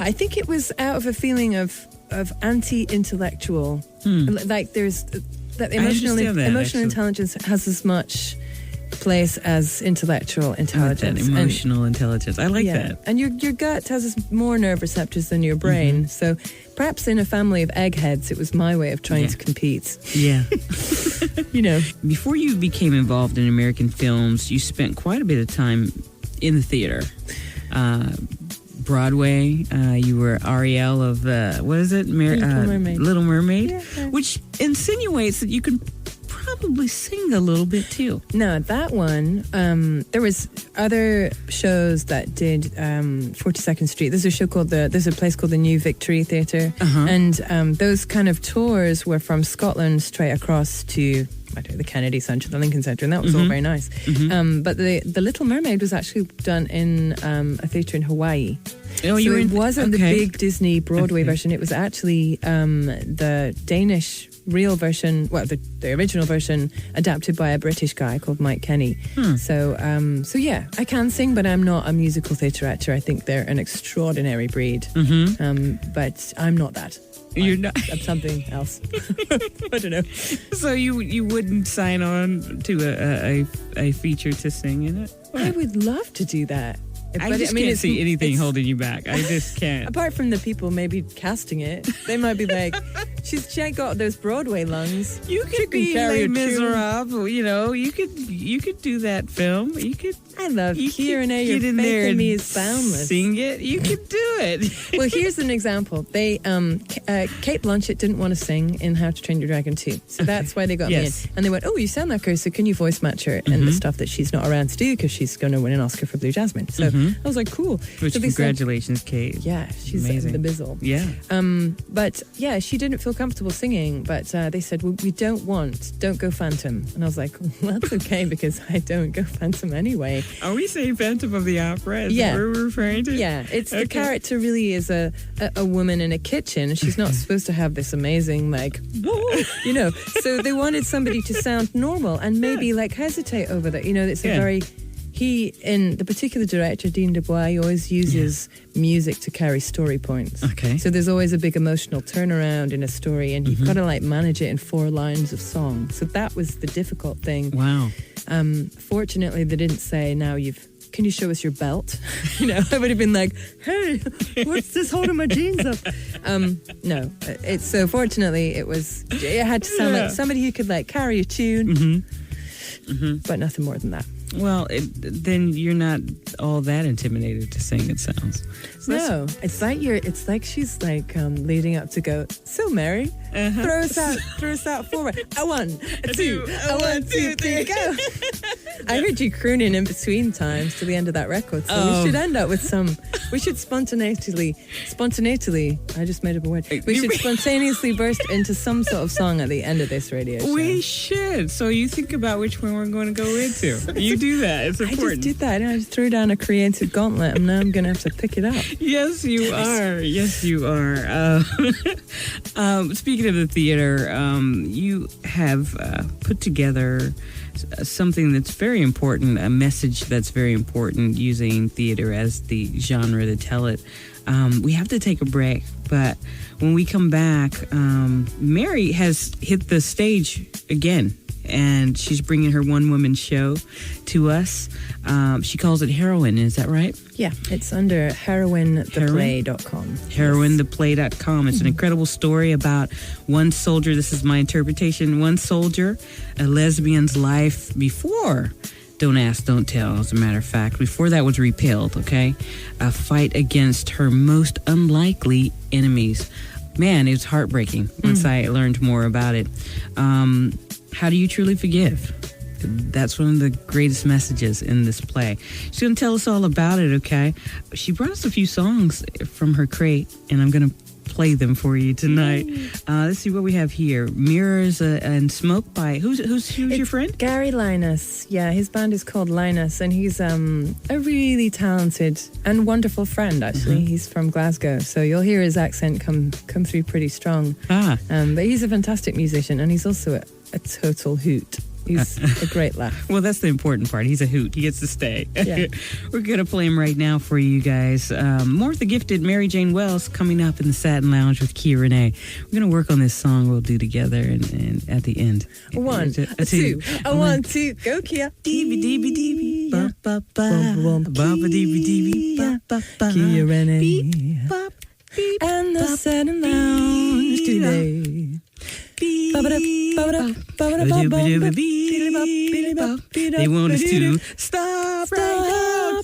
I think it was out of a feeling of anti-intellectual. Like there's that emotional intelligence has as much place as intellectual intelligence. Emotional intelligence. I like that. And your gut has more nerve receptors than your brain. So perhaps in a family of eggheads, it was my way of trying to compete. Yeah. You know. Before you became involved in American films, you spent quite a bit of time in the theater. Broadway, you were Ariel of, what is it? Little Mermaid. Yeah. Which insinuates that you can probably sing a little bit too. No, that one, there was other shows that did 42nd Street. There's a place called the New Victory Theatre. And those kind of tours were from Scotland straight across to the Kennedy Centre, the Lincoln Centre, and that was all very nice. But the Little Mermaid was actually done in a theatre in Hawaii. Oh, so it wasn't the big Disney Broadway version. It was actually the Danish real version, the original version, adapted by a British guy called Mike Kenny. So yeah, I can sing, but I'm not a musical theatre actor. I think they're an extraordinary breed. But I'm not that. You're not. I'm something else. I don't know. So you wouldn't sign on to a feature to sing in it? I would love to do that. I can't see anything holding you back. I just can't. Apart from the people maybe casting it, they might be like, she ain't got those Broadway lungs. You could be Les Miserables, you know. You could do that film. You could. I love KiaRene. Your faith in me is boundless. Sing it. You could do it. Well, here's an example. They Kate Blanchett didn't want to sing in How to Train Your Dragon 2, so that's why they got me in. And they went, "Oh, you sound like her, so can you voice match her in the stuff that she's not around to do because she's going to win an Oscar for Blue Jasmine?" So I was like, "Cool." Which, so congratulations, Kate. Yeah, she's amazing. The bizzle. Yeah. But yeah, she didn't feel comfortable singing. But they said, "Well, we don't go Phantom." And I was like, well, "That's okay because I don't go Phantom anyway." Are we saying Phantom of the Opera? Is that what we're referring to? Yeah, it's the character really is a woman in a kitchen. She's not supposed to have this amazing you know. So they wanted somebody to sound normal and maybe like hesitate over that. You know, it's a very. In the particular director, Dean Dubois, he always uses music to carry story points. Okay. So there's always a big emotional turnaround in a story, and you've got to like manage it in 4 lines of song. So that was the difficult thing. Wow. Fortunately, they didn't say, can you show us your belt? You know, I would have been like, hey, what's this holding my jeans up? No, so fortunately it had to sound like somebody who could like carry a tune, but nothing more than that. Well, then you're not all that intimidated to sing, it sounds. So it's like she's like leading up to go, so Mary, throw us out forward. A 1, a 2, a 1, 2, 3, go. I heard you crooning in between times to the end of that record, so we should end up with we should spontaneously, I just made up a word. We should spontaneously burst into some sort of song at the end of this radio show. We should. So you think about which one we're going to go into. You do that. It's important. I just did that. I just threw down a creative gauntlet, and now I'm going to have to pick it up. Yes, you are. Yes, you are. Speaking of the theater, you have put together something that's very important, a message that's very important, using theater as the genre to tell it. We have to take a break, but when we come back, Mary has hit the stage again, and she's bringing her one-woman show to us. She calls it Heroine, is that right? Yeah, it's under HeroineThePlay.com. HeroineThePlay.com. It's an incredible story about one soldier, this is my interpretation, one soldier, a lesbian's life before Don't Ask, Don't Tell, as a matter of fact, before that was repealed, okay? A fight against her most unlikely enemies. Man, it was heartbreaking once I learned more about it. How do you truly forgive? That's one of the greatest messages in this play. She's going to tell us all about it, okay? She brought us a few songs from her crate, and I'm going to play them for you tonight. Let's see what we have here. Mirrors and Smoke by... Who's your friend? Gary Linus. Yeah, his band is called Linus, and he's a really talented and wonderful friend, actually. He's from Glasgow, so you'll hear his accent come through pretty strong. But he's a fantastic musician, and he's also a total hoot. He's a great laugh. Well, that's the important part. He's a hoot. He gets to stay. Yeah. We're going to play him right now for you guys. More of the gifted Mary Jane Wells coming up in the Satin Lounge with KiaRene. We're going to work on this song we'll do together and at the end. One, two, a 1, 2, go Kia. Dee-bee-dee-bee-dee-bee, ba-ba-ba, ba-ba-dee-bee-dee-bee, ba-ba-ba, KiaRene beep-bop, beep, and the Satin Lounge today. They want us to stop right now.